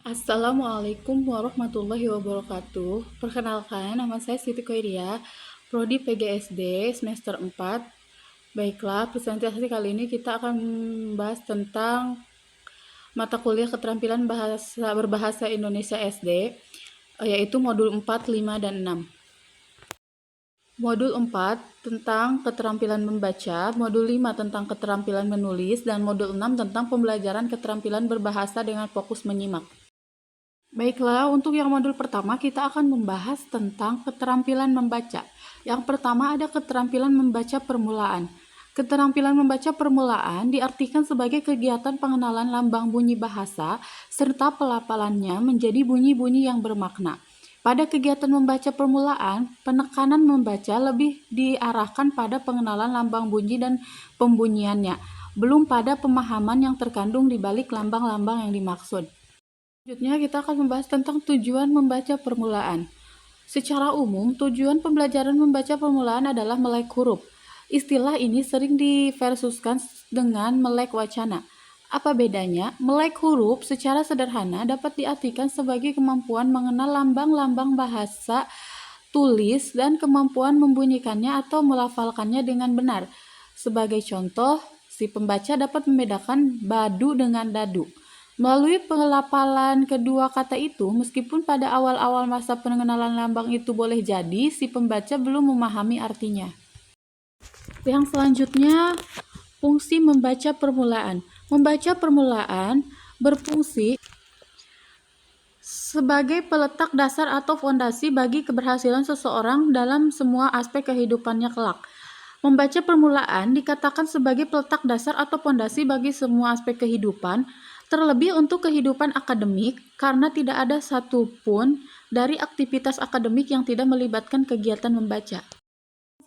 Assalamualaikum warahmatullahi wabarakatuh. Perkenalkan, nama saya Siti Koiria, Prodi PGSD semester 4. Baiklah, presentasi kali ini kita akan membahas tentang mata kuliah keterampilan berbahasa Indonesia SD, yaitu modul 4, 5, dan 6. Modul 4 tentang keterampilan membaca, modul 5 tentang keterampilan menulis, dan modul 6 tentang pembelajaran keterampilan berbahasa dengan fokus menyimak. Baiklah, untuk yang modul pertama kita akan membahas tentang keterampilan membaca. Yang pertama ada keterampilan membaca permulaan. Keterampilan membaca permulaan diartikan sebagai kegiatan pengenalan lambang bunyi bahasa serta pelafalannya menjadi bunyi-bunyi yang bermakna. Pada kegiatan membaca permulaan, penekanan membaca lebih diarahkan pada pengenalan lambang bunyi dan pembunyiannya, belum pada pemahaman yang terkandung di balik lambang-lambang yang dimaksud. Selanjutnya kita akan membahas tentang tujuan membaca permulaan. Secara umum, tujuan pembelajaran membaca permulaan adalah melek huruf. Istilah ini sering diversuskan dengan melek wacana. Apa bedanya? Melek huruf secara sederhana dapat diartikan sebagai kemampuan mengenal lambang-lambang bahasa tulis dan kemampuan membunyikannya atau melafalkannya dengan benar. Sebagai contoh, si pembaca dapat membedakan badu dengan dadu. Melalui pelafalan kedua kata itu, meskipun pada awal-awal masa pengenalan lambang itu boleh jadi si pembaca belum memahami artinya. Yang selanjutnya, fungsi membaca permulaan. Membaca permulaan berfungsi sebagai peletak dasar atau fondasi bagi keberhasilan seseorang dalam semua aspek kehidupannya kelak. Membaca permulaan dikatakan sebagai peletak dasar atau fondasi bagi semua aspek kehidupan, terlebih untuk kehidupan akademik, karena tidak ada satupun dari aktivitas akademik yang tidak melibatkan kegiatan membaca.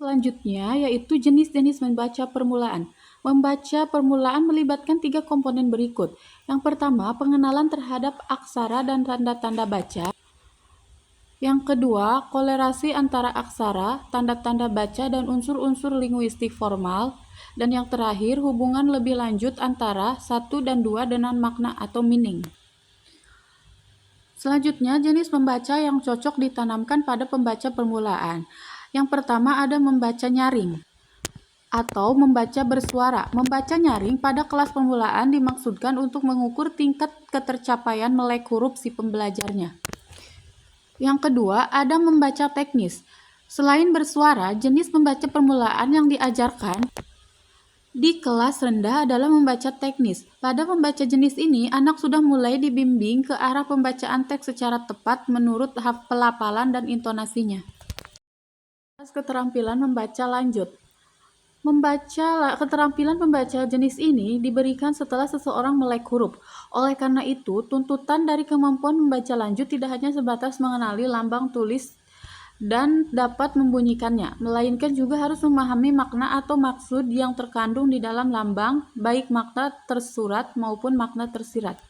Selanjutnya yaitu jenis-jenis membaca permulaan. Membaca permulaan melibatkan 3 komponen berikut. Yang pertama, pengenalan terhadap aksara dan tanda-tanda baca. Yang kedua, kolerasi antara aksara, tanda-tanda baca, dan unsur-unsur linguistik formal. Dan yang terakhir, hubungan lebih lanjut antara 1 dan 2 dengan makna atau meaning. Selanjutnya, jenis membaca yang cocok ditanamkan pada pembaca permulaan. Yang pertama ada membaca nyaring atau membaca bersuara. Membaca nyaring pada kelas permulaan dimaksudkan untuk mengukur tingkat ketercapaian melek huruf si pembelajarnya. Yang kedua, ada membaca teknis. Selain bersuara, jenis membaca permulaan yang diajarkan di kelas rendah adalah membaca teknis. Pada membaca jenis ini, anak sudah mulai dibimbing ke arah pembacaan teks secara tepat menurut pelafalan dan intonasinya. Keterampilan membaca lanjut. Keterampilan membaca jenis ini diberikan setelah seseorang melek huruf. Oleh karena itu, tuntutan dari kemampuan membaca lanjut tidak hanya sebatas mengenali lambang tulis dan dapat membunyikannya, melainkan juga harus memahami makna atau maksud yang terkandung di dalam lambang, baik makna tersurat maupun makna tersirat.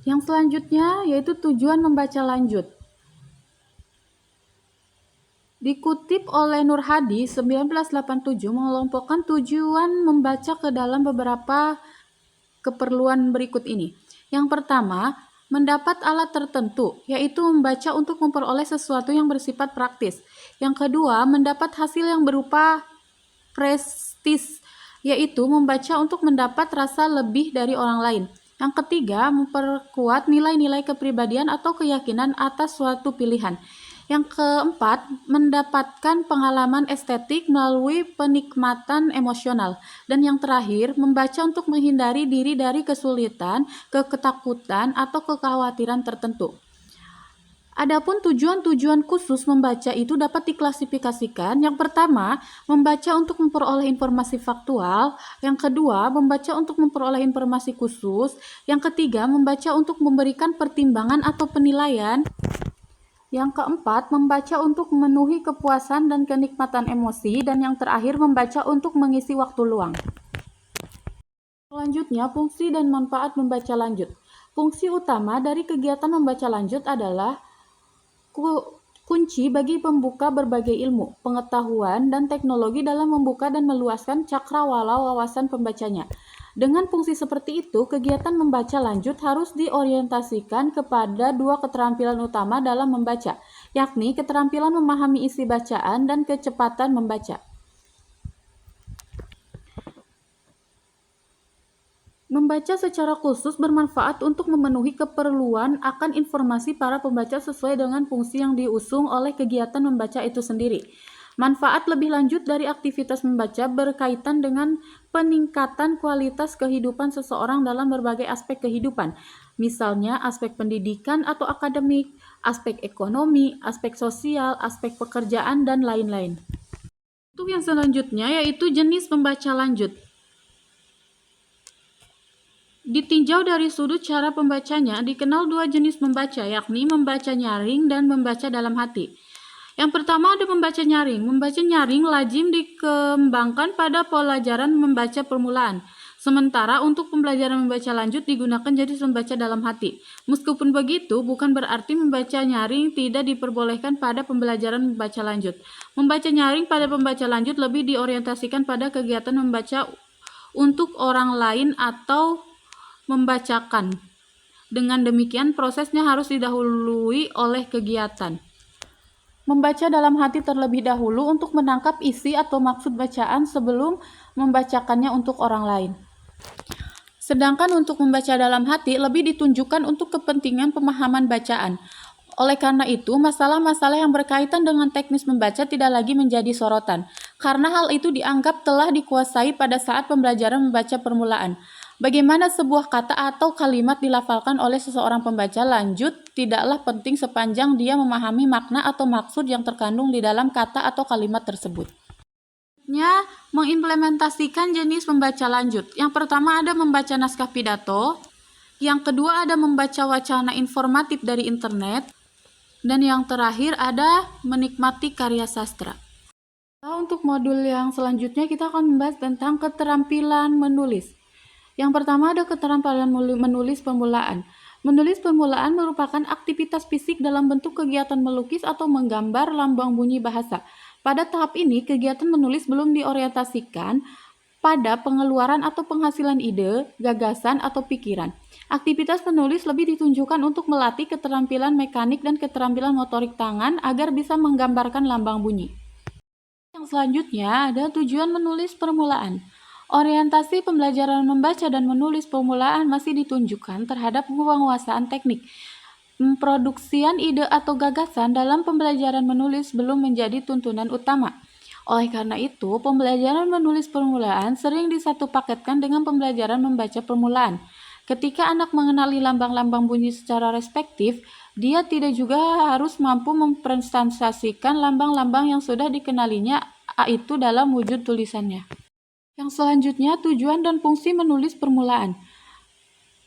Yang selanjutnya yaitu tujuan membaca lanjut. Dikutip oleh Nur Hadi 1987 mengelompokkan tujuan membaca ke dalam beberapa keperluan berikut ini. Yang pertama, mendapat alat tertentu, yaitu membaca untuk memperoleh sesuatu yang bersifat praktis. Yang kedua, mendapat hasil yang berupa prestis, yaitu membaca untuk mendapat rasa lebih dari orang lain. Yang ketiga, memperkuat nilai-nilai kepribadian atau keyakinan atas suatu pilihan. Yang keempat, mendapatkan pengalaman estetik melalui penikmatan emosional. Dan yang terakhir, membaca untuk menghindari diri dari kesulitan, ketakutan, atau kekhawatiran tertentu. Adapun tujuan-tujuan khusus membaca itu dapat diklasifikasikan. Yang pertama, membaca untuk memperoleh informasi faktual. Yang kedua, membaca untuk memperoleh informasi khusus. Yang ketiga, membaca untuk memberikan pertimbangan atau penilaian. Yang keempat, membaca untuk memenuhi kepuasan dan kenikmatan emosi. Dan yang terakhir, membaca untuk mengisi waktu luang. Selanjutnya, fungsi dan manfaat membaca lanjut. Fungsi utama dari kegiatan membaca lanjut adalah kunci bagi pembuka berbagai ilmu, pengetahuan, dan teknologi dalam membuka dan meluaskan cakrawala wawasan pembacanya. Dengan fungsi seperti itu, kegiatan membaca lanjut harus diorientasikan kepada dua keterampilan utama dalam membaca, yakni keterampilan memahami isi bacaan dan kecepatan membaca. Membaca secara khusus bermanfaat untuk memenuhi keperluan akan informasi para pembaca sesuai dengan fungsi yang diusung oleh kegiatan membaca itu sendiri. Manfaat lebih lanjut dari aktivitas membaca berkaitan dengan peningkatan kualitas kehidupan seseorang dalam berbagai aspek kehidupan, misalnya aspek pendidikan atau akademik, aspek ekonomi, aspek sosial, aspek pekerjaan, dan lain-lain. Untuk yang selanjutnya yaitu jenis membaca lanjut. Ditinjau dari sudut cara pembacanya, dikenal dua jenis membaca, yakni membaca nyaring dan membaca dalam hati. Yang pertama ada membaca nyaring. Membaca nyaring lazim dikembangkan pada pelajaran membaca permulaan. Sementara untuk pembelajaran membaca lanjut digunakan jenis membaca dalam hati. Meskipun begitu, bukan berarti membaca nyaring tidak diperbolehkan pada pembelajaran membaca lanjut. Membaca nyaring pada pembaca lanjut lebih diorientasikan pada kegiatan membaca untuk orang lain atau membacakan. Dengan demikian, prosesnya harus didahului oleh kegiatan membaca dalam hati terlebih dahulu untuk menangkap isi atau maksud bacaan sebelum membacakannya untuk orang lain. Sedangkan untuk membaca dalam hati lebih ditunjukkan untuk kepentingan pemahaman bacaan. Oleh karena itu, masalah-masalah yang berkaitan dengan teknis membaca tidak lagi menjadi sorotan, karena hal itu dianggap telah dikuasai pada saat pembelajaran membaca permulaan. Bagaimana sebuah kata atau kalimat dilafalkan oleh seseorang pembaca lanjut tidaklah penting sepanjang dia memahami makna atau maksud yang terkandung di dalam kata atau kalimat tersebut. Mengimplementasikan jenis membaca lanjut. Yang pertama ada membaca naskah pidato, yang kedua ada membaca wacana informatif dari internet, dan yang terakhir ada menikmati karya sastra. Untuk modul yang selanjutnya kita akan membahas tentang keterampilan menulis. Yang pertama ada keterampilan menulis permulaan. Menulis permulaan merupakan aktivitas fisik dalam bentuk kegiatan melukis atau menggambar lambang bunyi bahasa. Pada tahap ini, kegiatan menulis belum diorientasikan pada pengeluaran atau penghasilan ide, gagasan, atau pikiran. Aktivitas penulis lebih ditunjukkan untuk melatih keterampilan mekanik dan keterampilan motorik tangan agar bisa menggambarkan lambang bunyi. Yang selanjutnya ada tujuan menulis permulaan. Orientasi pembelajaran membaca dan menulis permulaan masih ditunjukkan terhadap penguasaan teknik. Pemproduksian ide atau gagasan dalam pembelajaran menulis belum menjadi tuntunan utama. Oleh karena itu, pembelajaran menulis permulaan sering disatu paketkan dengan pembelajaran membaca permulaan. Ketika anak mengenali lambang-lambang bunyi secara respektif, dia tidak juga harus mampu mempresentasikan lambang-lambang yang sudah dikenalinya itu dalam wujud tulisannya. Yang selanjutnya, tujuan dan fungsi menulis permulaan.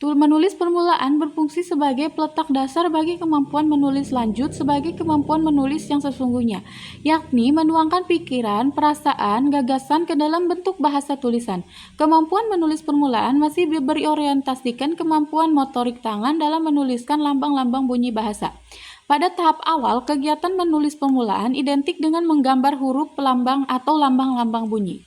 Menulis permulaan berfungsi sebagai peletak dasar bagi kemampuan menulis lanjut sebagai kemampuan menulis yang sesungguhnya, yakni menuangkan pikiran, perasaan, gagasan ke dalam bentuk bahasa tulisan. Kemampuan menulis permulaan masih berorientasikan kemampuan motorik tangan dalam menuliskan lambang-lambang bunyi bahasa. Pada tahap awal, kegiatan menulis permulaan identik dengan menggambar huruf pelambang atau lambang-lambang bunyi.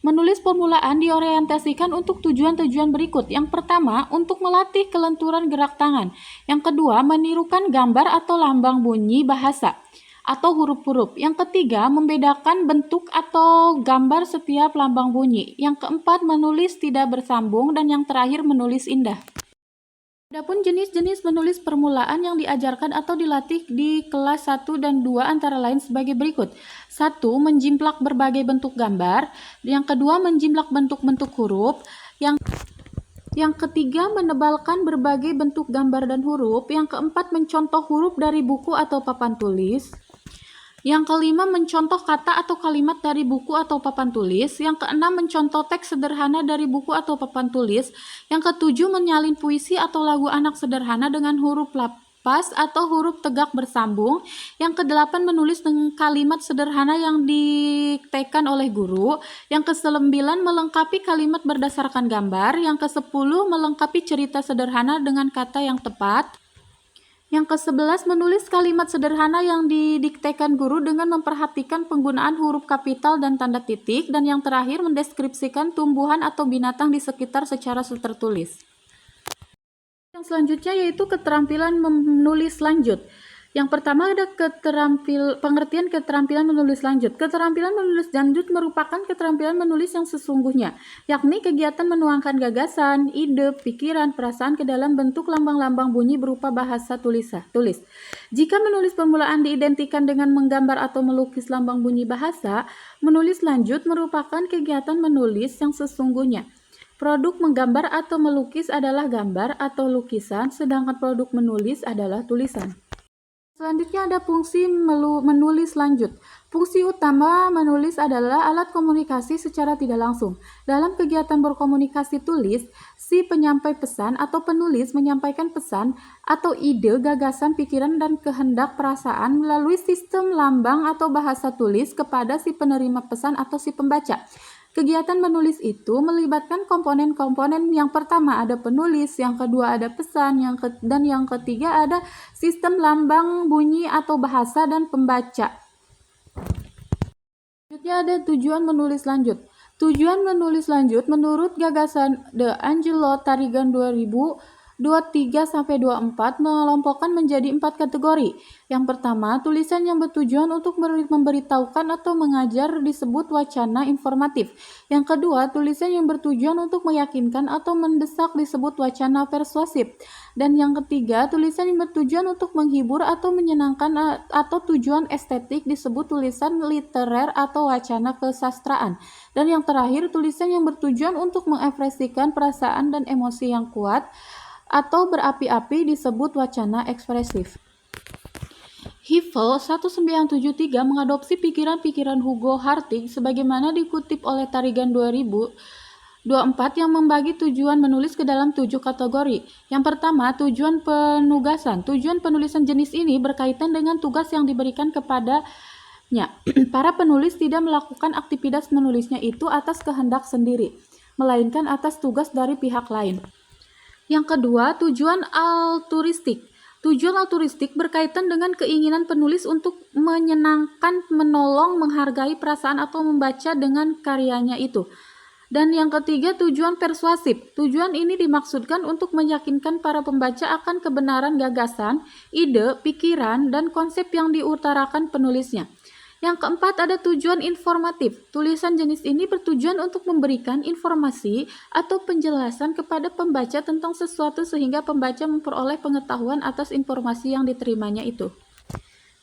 Menulis permulaan diorientasikan untuk tujuan-tujuan berikut. Yang pertama, untuk melatih kelenturan gerak tangan. Yang kedua, menirukan gambar atau lambang bunyi bahasa atau huruf-huruf. Yang ketiga, membedakan bentuk atau gambar setiap lambang bunyi. Yang keempat, menulis tidak bersambung. Dan yang terakhir, menulis indah. Adapun jenis-jenis menulis permulaan yang diajarkan atau dilatih di kelas 1 dan 2 antara lain sebagai berikut. 1. Menjimplak berbagai bentuk gambar. Yang kedua, menjimplak bentuk-bentuk huruf. Yang ketiga, menebalkan berbagai bentuk gambar dan huruf. Yang keempat, mencontoh huruf dari buku atau papan tulis. Yang kelima, mencontoh kata atau kalimat dari buku atau papan tulis. Yang keenam, mencontoh teks sederhana dari buku atau papan tulis. Yang ketujuh, menyalin puisi atau lagu anak sederhana dengan huruf lapas atau huruf tegak bersambung. Yang kedelapan, menulis dengan kalimat sederhana yang didiktekan oleh guru. Yang kesembilan, melengkapi kalimat berdasarkan gambar. Yang kesepuluh, melengkapi cerita sederhana dengan kata yang tepat. Yang ke-11, menulis kalimat sederhana yang didiktekan guru dengan memperhatikan penggunaan huruf kapital dan tanda titik. Dan yang terakhir, mendeskripsikan tumbuhan atau binatang di sekitar secara tertulis. Yang selanjutnya yaitu keterampilan menulis lanjut. Yang pertama ada pengertian keterampilan menulis lanjut. Keterampilan menulis lanjut merupakan keterampilan menulis yang sesungguhnya, yakni kegiatan menuangkan gagasan, ide, pikiran, perasaan ke dalam bentuk lambang-lambang bunyi berupa bahasa tulis. Jika menulis permulaan diidentikan dengan menggambar atau melukis lambang bunyi bahasa, menulis lanjut merupakan kegiatan menulis yang sesungguhnya. Produk menggambar atau melukis adalah gambar atau lukisan, sedangkan produk menulis adalah tulisan. Selanjutnya ada fungsi menulis lanjut. Fungsi utama menulis adalah alat komunikasi secara tidak langsung. Dalam kegiatan berkomunikasi tulis, si penyampai pesan atau penulis menyampaikan pesan atau ide, gagasan, pikiran, dan kehendak perasaan melalui sistem lambang atau bahasa tulis kepada si penerima pesan atau si pembaca. Kegiatan menulis itu melibatkan komponen-komponen. Yang pertama ada penulis, yang kedua ada pesan, dan yang ketiga ada sistem lambang bunyi atau bahasa dan pembaca. Selanjutnya ada tujuan menulis lanjut. Tujuan menulis lanjut menurut gagasan De Angelo Tarigan 2023-24 mengelompokkan menjadi 4 kategori. Yang pertama, tulisan yang bertujuan untuk memberitahukan atau mengajar disebut wacana informatif. Yang kedua, tulisan yang bertujuan untuk meyakinkan atau mendesak disebut wacana persuasif. Dan yang ketiga, tulisan yang bertujuan untuk menghibur atau menyenangkan atau tujuan estetik disebut tulisan literer atau wacana kesastraan. Dan yang terakhir, tulisan yang bertujuan untuk mengekspresikan perasaan dan emosi yang kuat atau berapi-api disebut wacana ekspresif. Hifel 1973 mengadopsi pikiran-pikiran Hugo Hartig sebagaimana dikutip oleh Tarigan 2024 yang membagi tujuan menulis ke dalam 7 kategori. Yang pertama, tujuan penugasan. Tujuan penulisan jenis ini berkaitan dengan tugas yang diberikan kepadanya. Para penulis tidak melakukan aktivitas menulisnya itu atas kehendak sendiri, melainkan atas tugas dari pihak lain. Yang kedua, tujuan altruistik. Tujuan altruistik berkaitan dengan keinginan penulis untuk menyenangkan, menolong, menghargai perasaan atau membaca dengan karyanya itu. Dan yang ketiga, tujuan persuasif. Tujuan ini dimaksudkan untuk meyakinkan para pembaca akan kebenaran gagasan, ide, pikiran, dan konsep yang diutarakan penulisnya. Yang keempat ada tujuan informatif. Tulisan jenis ini bertujuan untuk memberikan informasi atau penjelasan kepada pembaca tentang sesuatu sehingga pembaca memperoleh pengetahuan atas informasi yang diterimanya itu.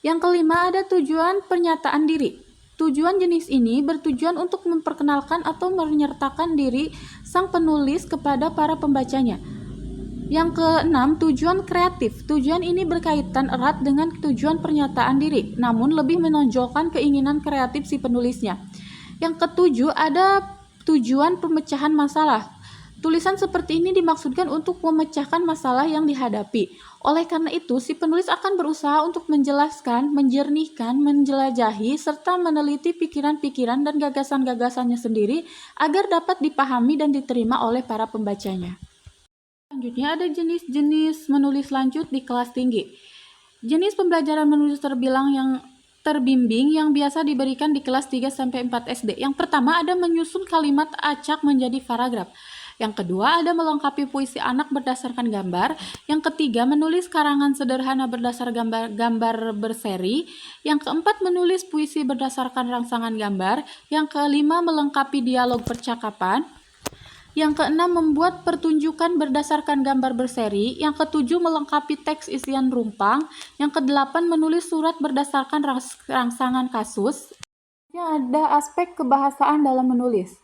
Yang kelima ada tujuan pernyataan diri. Tujuan jenis ini bertujuan untuk memperkenalkan atau menyertakan diri sang penulis kepada para pembacanya. Yang keenam, tujuan kreatif. Tujuan ini berkaitan erat dengan tujuan pernyataan diri, namun lebih menonjolkan keinginan kreatif si penulisnya. Yang ketujuh, ada tujuan pemecahan masalah. Tulisan seperti ini dimaksudkan untuk memecahkan masalah yang dihadapi. Oleh karena itu, si penulis akan berusaha untuk menjelaskan, menjernihkan, menjelajahi, serta meneliti pikiran-pikiran dan gagasan-gagasannya sendiri agar dapat dipahami dan diterima oleh para pembacanya. Selanjutnya ada jenis-jenis menulis lanjut di kelas tinggi. Jenis pembelajaran menulis terbimbing yang biasa diberikan di kelas 3-4 SD. Yang pertama ada menyusun kalimat acak menjadi paragraf. Yang kedua ada melengkapi puisi anak berdasarkan gambar. Yang ketiga menulis karangan sederhana berdasar gambar berseri. Yang keempat menulis puisi berdasarkan rangsangan gambar. Yang kelima melengkapi dialog percakapan. Yang keenam membuat pertunjukan berdasarkan gambar berseri. Yang ketujuh melengkapi teks isian rumpang. Yang kedelapan menulis surat berdasarkan rangsangan kasus. Ada aspek kebahasaan dalam menulis.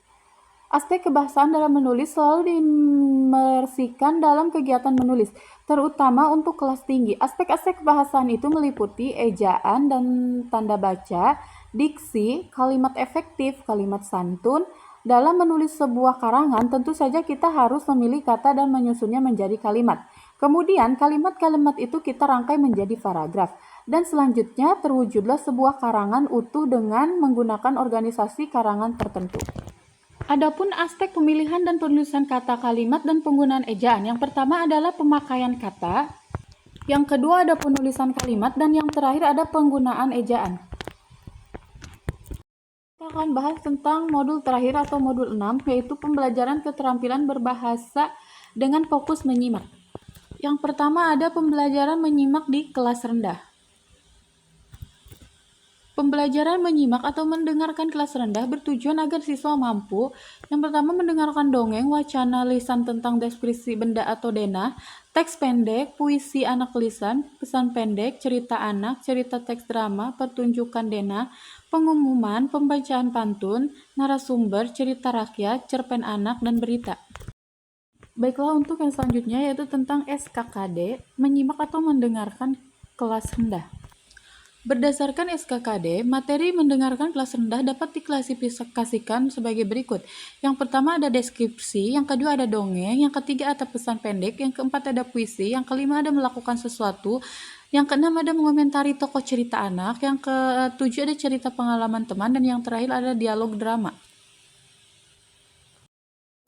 Aspek kebahasaan dalam menulis selalu diimersikan dalam kegiatan menulis, terutama untuk kelas tinggi. Aspek-aspek kebahasaan itu meliputi ejaan dan tanda baca, diksi, kalimat efektif, kalimat santun. Dalam menulis sebuah karangan, tentu saja kita harus memilih kata dan menyusunnya menjadi kalimat. Kemudian, kalimat-kalimat itu kita rangkai menjadi paragraf. Dan selanjutnya, terwujudlah sebuah karangan utuh dengan menggunakan organisasi karangan tertentu. Adapun aspek pemilihan dan penulisan kata, kalimat, dan penggunaan ejaan. Yang pertama adalah pemakaian kata. Yang kedua ada penulisan kalimat, dan yang terakhir ada penggunaan ejaan. Kita akan bahas tentang modul terakhir atau modul 6, yaitu pembelajaran keterampilan berbahasa dengan fokus menyimak. Yang pertama ada pembelajaran menyimak di kelas rendah. Pembelajaran menyimak atau mendengarkan kelas rendah bertujuan agar siswa mampu yang pertama mendengarkan dongeng, wacana, lisan tentang deskripsi benda atau denah, teks pendek, puisi anak lisan, pesan pendek, cerita anak, cerita teks drama, pertunjukan denah, pengumuman, pembacaan pantun, narasumber, cerita rakyat, cerpen anak, dan berita. Baiklah, untuk yang selanjutnya yaitu tentang SKKD, menyimak atau mendengarkan kelas rendah. Berdasarkan SKKD, materi mendengarkan kelas rendah dapat diklasifikasikan sebagai berikut. Yang pertama ada deskripsi, yang kedua ada dongeng, yang ketiga ada pesan pendek, yang keempat ada puisi, yang kelima ada melakukan sesuatu, yang keenam ada mengomentari tokoh cerita anak, yang ketujuh ada cerita pengalaman teman, dan yang terakhir ada dialog drama.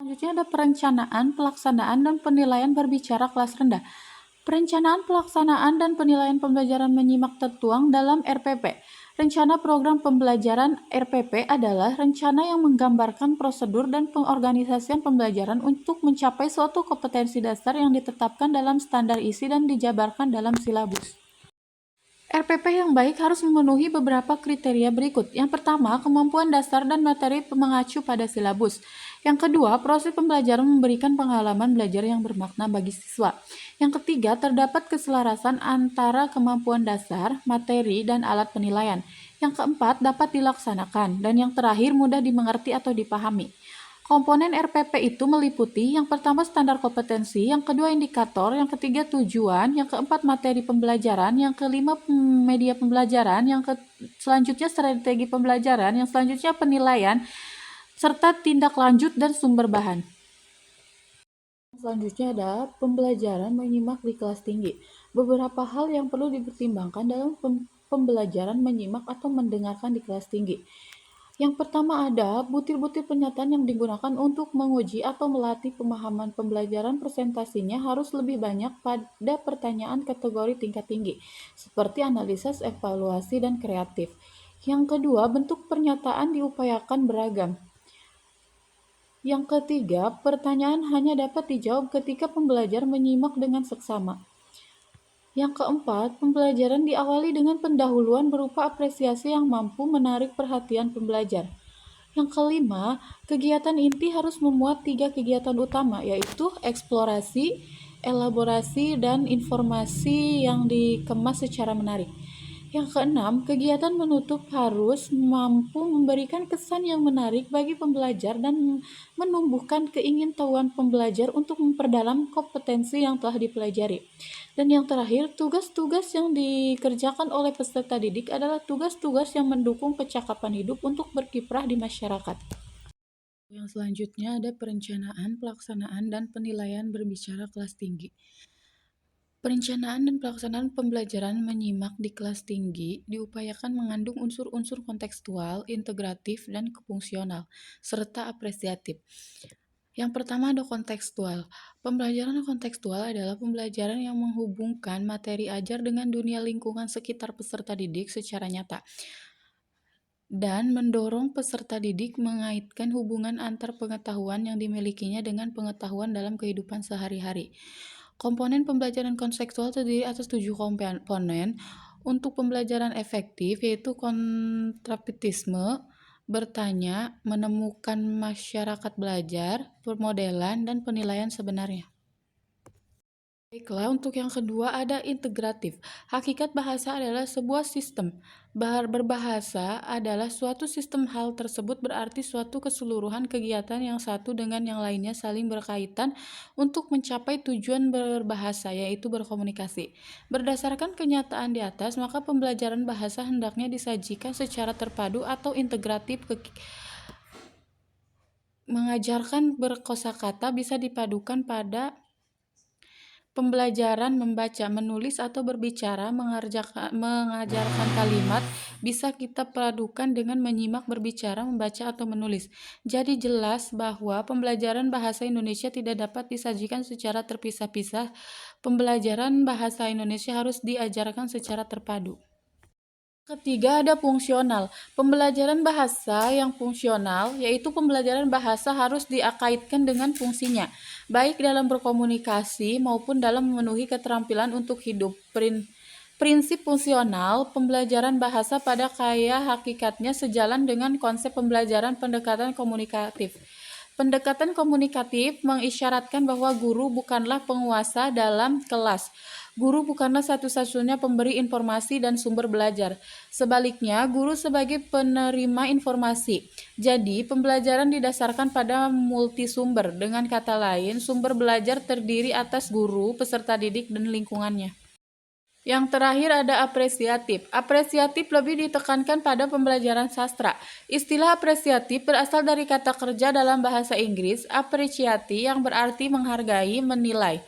Selanjutnya ada perencanaan, pelaksanaan, dan penilaian berbicara kelas rendah. Perencanaan, pelaksanaan, dan penilaian pembelajaran menyimak tertuang dalam RPP. Rencana program pembelajaran RPP adalah rencana yang menggambarkan prosedur dan pengorganisasian pembelajaran untuk mencapai suatu kompetensi dasar yang ditetapkan dalam standar isi dan dijabarkan dalam silabus. RPP yang baik harus memenuhi beberapa kriteria berikut. Yang pertama, kemampuan dasar dan materi mengacu pada silabus. Yang kedua, proses pembelajaran memberikan pengalaman belajar yang bermakna bagi siswa. Yang ketiga, terdapat keselarasan antara kemampuan dasar, materi, dan alat penilaian. Yang keempat, dapat dilaksanakan. Dan yang terakhir, mudah dimengerti atau dipahami. Komponen RPP itu meliputi yang pertama standar kompetensi, yang kedua indikator, yang ketiga tujuan, yang keempat materi pembelajaran, yang kelima media pembelajaran, selanjutnya strategi pembelajaran, yang selanjutnya penilaian, serta tindak lanjut dan sumber bahan. Selanjutnya ada pembelajaran menyimak di kelas tinggi. Beberapa hal yang perlu dipertimbangkan dalam pembelajaran menyimak atau mendengarkan di kelas tinggi. Yang pertama ada butir-butir pernyataan yang digunakan untuk menguji atau melatih pemahaman pembelajaran. Presentasinya harus lebih banyak pada pertanyaan kategori tingkat tinggi, seperti analisis, evaluasi, dan kreatif. Yang kedua, bentuk pernyataan diupayakan beragam. Yang ketiga, pertanyaan hanya dapat dijawab ketika pembelajar menyimak dengan seksama. Yang keempat, pembelajaran diawali dengan pendahuluan berupa apresiasi yang mampu menarik perhatian pembelajar. Yang kelima, kegiatan inti harus memuat 3 kegiatan utama, yaitu eksplorasi, elaborasi, dan informasi yang dikemas secara menarik. Yang keenam, kegiatan menutup harus mampu memberikan kesan yang menarik bagi pembelajar dan menumbuhkan keingintahuan pembelajar untuk memperdalam kompetensi yang telah dipelajari. Dan yang terakhir, tugas-tugas yang dikerjakan oleh peserta didik adalah tugas-tugas yang mendukung percakapan hidup untuk berkiprah di masyarakat. Yang selanjutnya ada perencanaan, pelaksanaan, dan penilaian berbicara kelas tinggi. Perencanaan dan pelaksanaan pembelajaran menyimak di kelas tinggi diupayakan mengandung unsur-unsur kontekstual, integratif, dan fungsional, serta apresiatif. Yang pertama ada kontekstual. Pembelajaran kontekstual adalah pembelajaran yang menghubungkan materi ajar dengan dunia lingkungan sekitar peserta didik secara nyata, dan mendorong peserta didik mengaitkan hubungan antar pengetahuan yang dimilikinya dengan pengetahuan dalam kehidupan sehari-hari. Komponen pembelajaran kontekstual terdiri atas 7 komponen. Untuk pembelajaran efektif, yaitu kontrapisme, bertanya, menemukan masyarakat belajar, permodelan, dan penilaian sebenarnya. Baiklah, untuk yang kedua ada integratif. Hakikat bahasa adalah sebuah sistem. Berbahasa adalah suatu sistem. Hal tersebut berarti suatu keseluruhan kegiatan yang satu dengan yang lainnya saling berkaitan untuk mencapai tujuan berbahasa, yaitu berkomunikasi. Berdasarkan kenyataan di atas, maka pembelajaran bahasa hendaknya disajikan secara terpadu atau integratif. Mengajarkan berkosakata bisa dipadukan pada pembelajaran membaca, menulis, atau berbicara. Mengajarkan kalimat bisa kita padukan dengan menyimak, berbicara, membaca, atau menulis. Jadi jelas bahwa pembelajaran bahasa Indonesia tidak dapat disajikan secara terpisah-pisah. Pembelajaran bahasa Indonesia harus diajarkan secara terpadu. Ketiga, ada fungsional. Pembelajaran bahasa yang fungsional, yaitu pembelajaran bahasa harus dikaitkan dengan fungsinya, baik dalam berkomunikasi maupun dalam memenuhi keterampilan untuk hidup. Prinsip fungsional pembelajaran bahasa pada kaya hakikatnya sejalan dengan konsep pembelajaran pendekatan komunikatif. Pendekatan komunikatif mengisyaratkan bahwa guru bukanlah penguasa dalam kelas. Guru bukanlah satu-satunya pemberi informasi dan sumber belajar. Sebaliknya, guru sebagai penerima informasi. Jadi, pembelajaran didasarkan pada multisumber. Dengan kata lain, sumber belajar terdiri atas guru, peserta didik, dan lingkungannya. Yang terakhir ada apresiatif. Apresiatif lebih ditekankan pada pembelajaran sastra. Istilah apresiatif berasal dari kata kerja dalam bahasa Inggris, appreciate, yang berarti menghargai, menilai.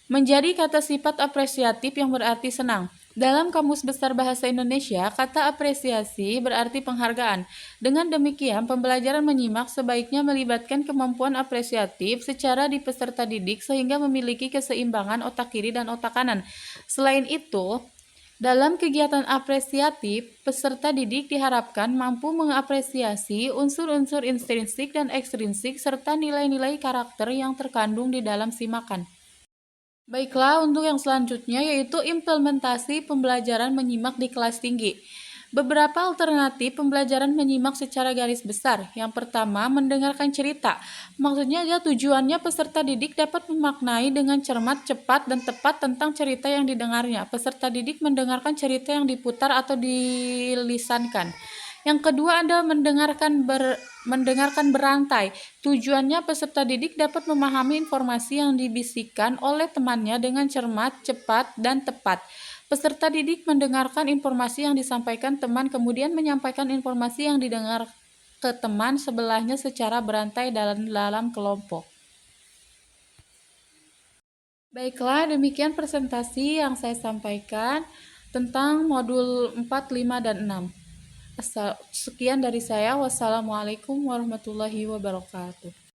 Menjadi kata sifat apresiatif yang berarti senang. Dalam Kamus Besar Bahasa Indonesia, kata apresiasi berarti penghargaan. Dengan demikian, pembelajaran menyimak sebaiknya melibatkan kemampuan apresiatif secara di peserta didik sehingga memiliki keseimbangan otak kiri dan otak kanan. Selain itu, dalam kegiatan apresiatif, peserta didik diharapkan mampu mengapresiasi unsur-unsur intrinsik dan ekstrinsik serta nilai-nilai karakter yang terkandung di dalam simakan. Baiklah, untuk yang selanjutnya yaitu implementasi pembelajaran menyimak di kelas tinggi. Beberapa alternatif pembelajaran menyimak secara garis besar. Yang pertama, mendengarkan cerita. Maksudnya tujuannya peserta didik dapat memaknai dengan cermat, cepat, dan tepat tentang cerita yang didengarnya. Peserta didik mendengarkan cerita yang diputar atau dilisankan. Yang kedua ada mendengarkan berantai. Tujuannya peserta didik dapat memahami informasi yang dibisikkan oleh temannya dengan cermat, cepat, dan tepat. Peserta didik mendengarkan informasi yang disampaikan teman, kemudian menyampaikan informasi yang didengar ke teman sebelahnya secara berantai dalam kelompok. Baiklah, demikian presentasi yang saya sampaikan tentang modul 4, 5, dan 6. Sekian dari saya. Wassalamualaikum warahmatullahi wabarakatuh.